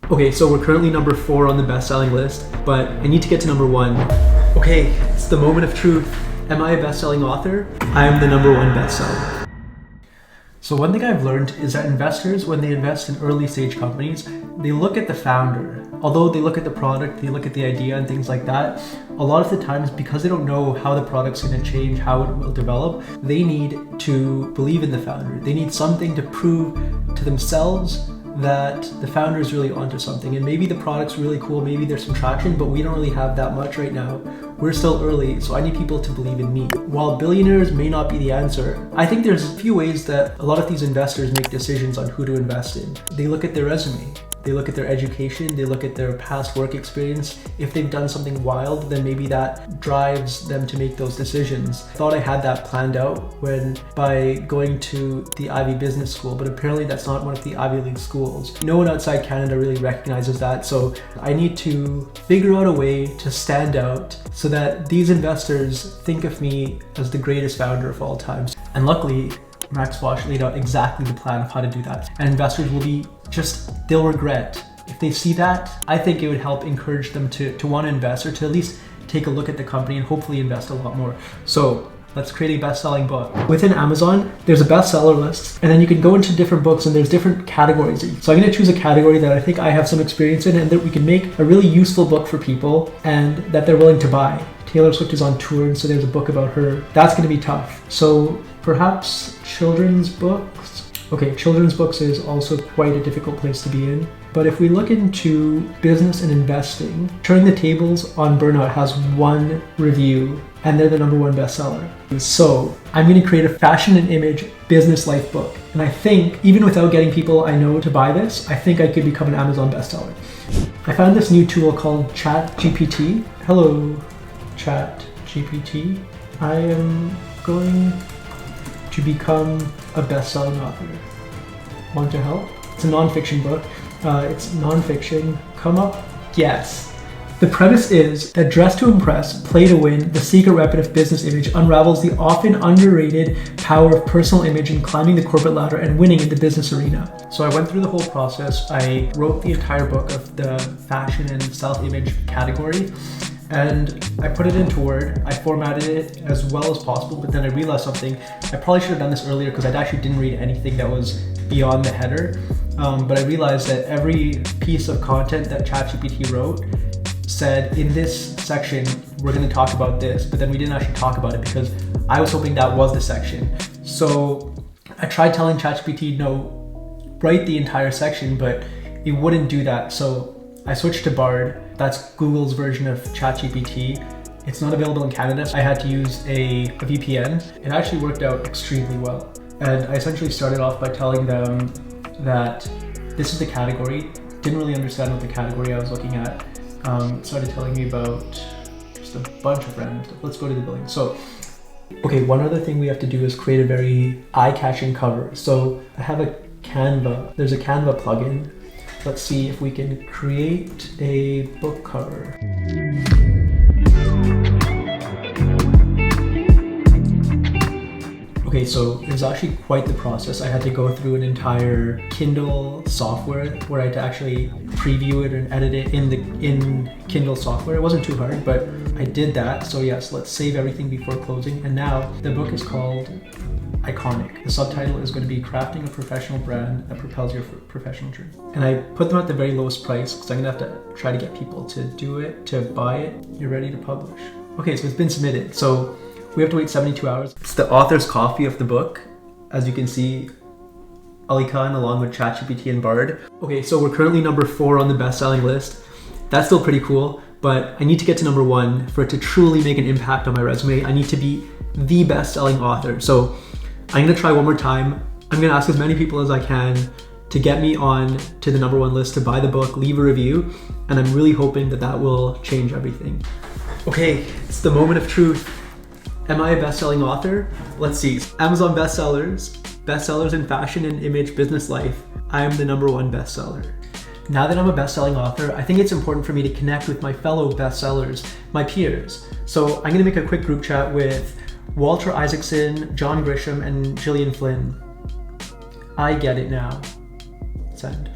Okay, so we're currently number 4 on the best-selling list, but I need to get to number 1. Okay, it's the moment of truth. Am I a best-selling author? I am the number 1 bestseller. So one thing I've learned is that investors, when they invest in early stage companies, they look at the founder. Although they look at the product, they look at the idea and things like that, a lot of the times, because they don't know how the product's going to change, how it will develop, they need to believe in the founder. They need something to prove to themselves that the founder is really onto something, and maybe the product's really cool, maybe there's some traction, but we don't really have that much right now. We're still early, so I need people to believe in me. While billionaires may not be the answer, I think there's a few ways that a lot of these investors make decisions on who to invest in. They look at their resume. They look at their education, they look at their past work experience. If they've done something wild, then maybe that drives them to make those decisions. I thought I had that planned out by going to the Ivy Business School, but apparently that's not one of the Ivy League schools. No one outside Canada really recognizes that, so I need to figure out a way to stand out so that these investors think of me as the greatest founder of all time. And luckily, Max Walsh laid out exactly the plan of how to do that. And investors will they'll regret. If they see that, I think it would help encourage them to want to invest, or to at least take a look at the company and hopefully invest a lot more. So let's create a best-selling book. Within Amazon, there's a bestseller list, and then you can go into different books and there's different categories. So I'm going to choose a category that I think I have some experience in and that we can make a really useful book for people and that they're willing to buy. Taylor Swift is on tour, and so there's a book about her. That's going to be tough. So perhaps children's books. Okay, children's books is also quite a difficult place to be in. But if we look into business and investing, Turning the Tables on Burnout has 1 review, and they're the number 1 bestseller. So I'm going to create a fashion and image business life book. And I think, even without getting people I know to buy this, I think I could become an Amazon bestseller. I found this new tool called ChatGPT. Hello, ChatGPT. I am going to become a best-selling author. Want to help? It's a non-fiction book. It's non-fiction. Come up? Yes. The premise is that Dress to Impress, Play to Win, The Secret Weapon of Business Image unravels the often underrated power of personal image in climbing the corporate ladder and winning in the business arena. So I went through the whole process. I wrote the entire book of the fashion and self-image category, and I put it into Word. I formatted it as well as possible, but then I realized something. I probably should have done this earlier because I actually didn't read anything that was beyond the header. But I realized that every piece of content that ChatGPT wrote said, in this section, we're going to talk about this, but then we didn't actually talk about it because I was hoping that was the section. So I tried telling ChatGPT, no, write the entire section, but it wouldn't do that. So I switched to Bard. That's Google's version of ChatGPT. It's not available in Canada. I had to use a VPN. It actually worked out extremely well. And I essentially started off by telling them that this is the category. Didn't really understand what the category I was looking at. Started telling me about just a bunch of random stuff. Let's go to the building. So, okay, one other thing we have to do is create a very eye-catching cover. So I have a Canva. There's a Canva plugin. Let's see if we can create a book cover. Okay, so it was actually quite the process. I had to go through an entire Kindle software where I had to actually preview it and edit it in Kindle software. It wasn't too hard, but I did that. So yes, let's save everything before closing. And now the book is called Iconic. The subtitle is going to be Crafting a Professional Brand That Propels Your Professional Journey. And I put them at the very lowest price because I'm going to have to try to get people to do it, to buy it. You're ready to publish. Okay, so it's been submitted. So we have to wait 72 hours. It's the author's copy of the book. As you can see, Ali Khan along with ChatGPT and Bard. Okay, so we're currently number 4 on the best-selling list. That's still pretty cool, but I need to get to number 1 for it to truly make an impact on my resume. I need to be the best-selling author. So I'm gonna try one more time. I'm gonna ask as many people as I can to get me on to the number 1 list, to buy the book, leave a review, and I'm really hoping that that will change everything. Okay, it's the moment of truth. Am I a best-selling author? Let's see. Amazon bestsellers in fashion and image business life. I am the number 1 bestseller. Now that I'm a best-selling author, I think it's important for me to connect with my fellow bestsellers, my peers. So I'm gonna make a quick group chat with Walter Isaacson, John Grisham, and Gillian Flynn. I get it now. Send.